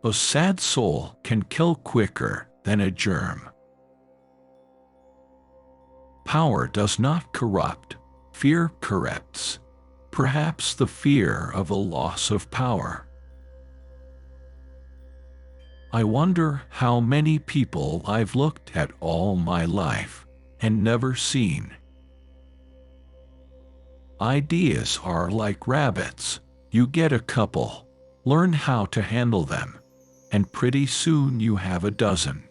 A sad soul can kill quicker than a germ. Power does not corrupt, fear corrupts. Perhaps the fear of a loss of power. I wonder how many people I've looked at all my life and never seen. Ideas are like rabbits. You get a couple, learn how to handle them, and pretty soon you have a dozen.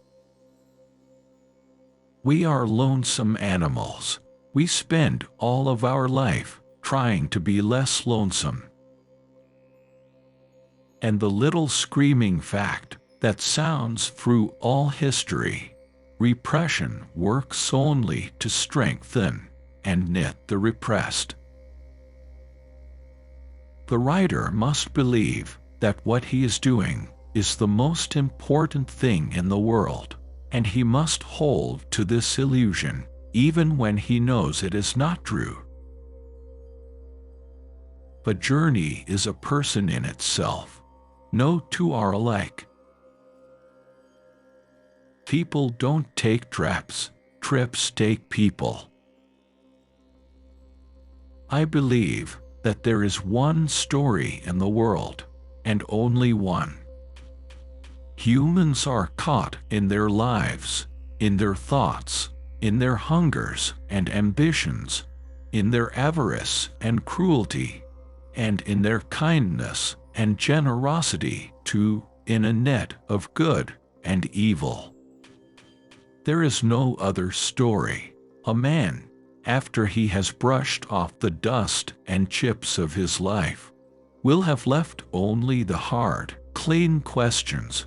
We are lonesome animals. We spend all of our life trying to be less lonesome. And the little screaming fact that sounds through all history: repression works only to strengthen and knit the repressed. The writer must believe that what he is doing is the most important thing in the world, and he must hold to this illusion even when he knows it is not true. The journey is a person in itself. No two are alike. People don't take trips, trips take people. I believe that there is one story in the world, and only one. Humans are caught in their lives, in their thoughts, in their hungers and ambitions, in their avarice and cruelty, and in their kindness and generosity too, in a net of good and evil. There is no other story. A man, after he has brushed off the dust and chips of his life, will have left only the hard, clean questions.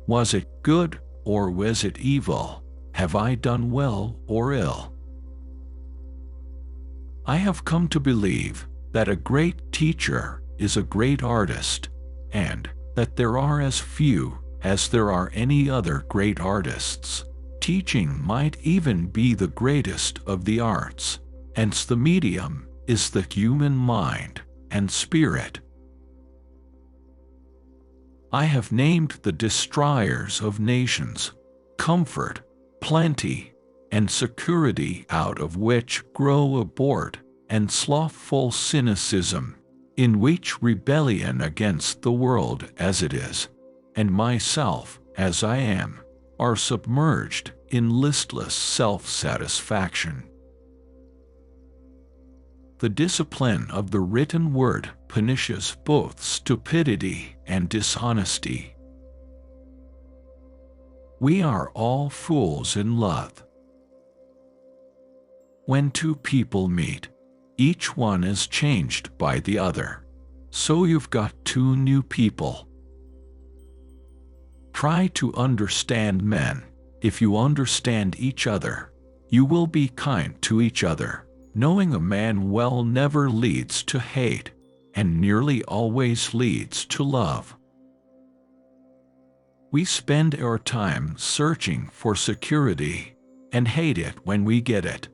Was it good or was it evil? Have I done well or ill? I have come to believe that a great teacher is a great artist, and that there are as few as there are any other great artists. Teaching might even be the greatest of the arts, hence the medium is the human mind and spirit. I have named the destroyers of nations comfort, plenty, and security, out of which grow a bored and slothful cynicism, in which rebellion against the world as it is, and myself as I am, are submerged in listless self-satisfaction. The discipline of the written word punishes both stupidity and dishonesty. We are all fools in love. When two people meet, each one is changed by the other. So you've got two new people. Try to understand men. If you understand each other, you will be kind to each other. Knowing a man well never leads to hate, and nearly always leads to love. We spend our time searching for security, and hate it when we get it.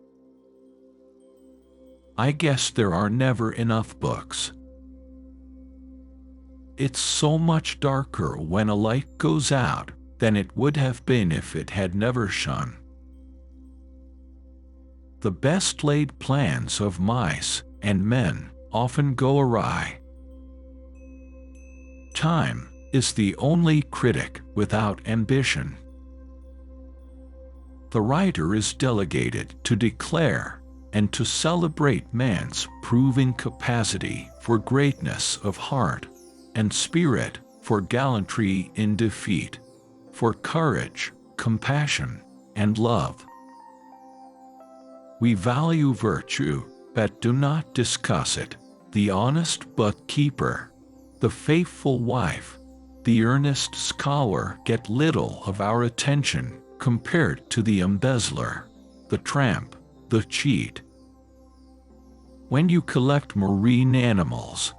I guess there are never enough books. It's so much darker when a light goes out than it would have been if it had never shone. The best laid plans of mice and men often go awry. Time is the only critic without ambition. The writer is delegated to declare and to celebrate man's proving capacity for greatness of heart and spirit, for gallantry in defeat, for courage, compassion, and love. We value virtue, but do not discuss it. The honest bookkeeper, the faithful wife, the earnest scholar get little of our attention compared to the embezzler, the tramp, the cheat. When you collect marine animals,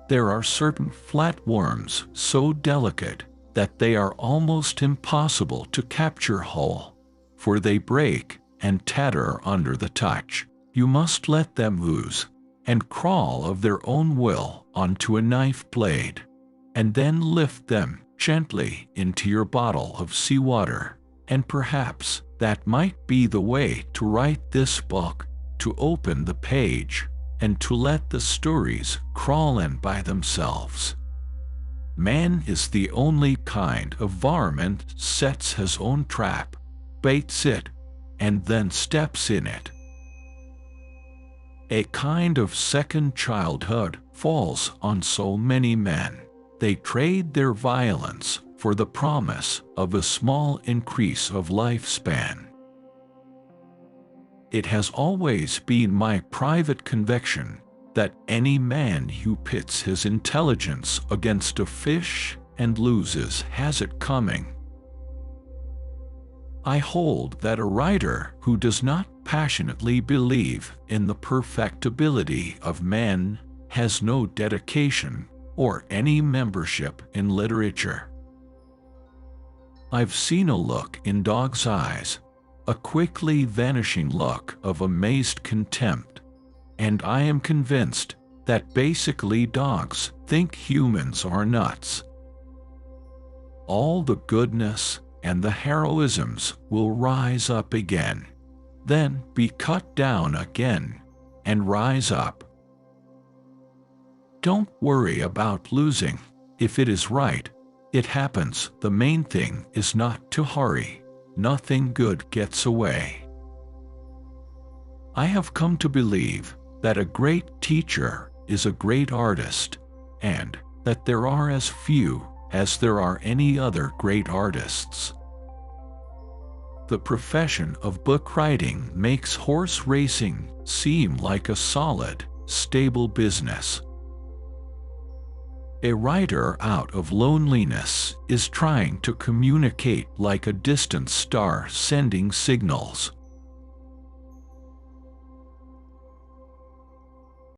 there are certain flatworms so delicate that they are almost impossible to capture whole, for they break and tatter under the touch. You must let them ooze and crawl of their own will onto a knife blade, and then lift them gently into your bottle of seawater, and perhaps that might be the way to write this book, to open the page, and to let the stories crawl in by themselves. Man is the only kind of varmint sets his own trap, baits it, and then steps in it. A kind of second childhood falls on so many men. They trade their violence for the promise of a small increase of lifespan. It has always been my private conviction that any man who pits his intelligence against a fish and loses has it coming. I hold that a writer who does not passionately believe in the perfectibility of men has no dedication or any membership in literature. I've seen a look in dogs' eyes, a quickly vanishing look of amazed contempt, and I am convinced that basically dogs think humans are nuts. All the goodness and the heroisms will rise up again, then be cut down again, and rise up. Don't worry about losing. If it is right, it happens. The main thing is not to hurry. Nothing good gets away. I have come to believe that a great teacher is a great artist, and that there are as few as there are any other great artists. The profession of book writing makes horse racing seem like a solid, stable business. A writer out of loneliness is trying to communicate like a distant star sending signals.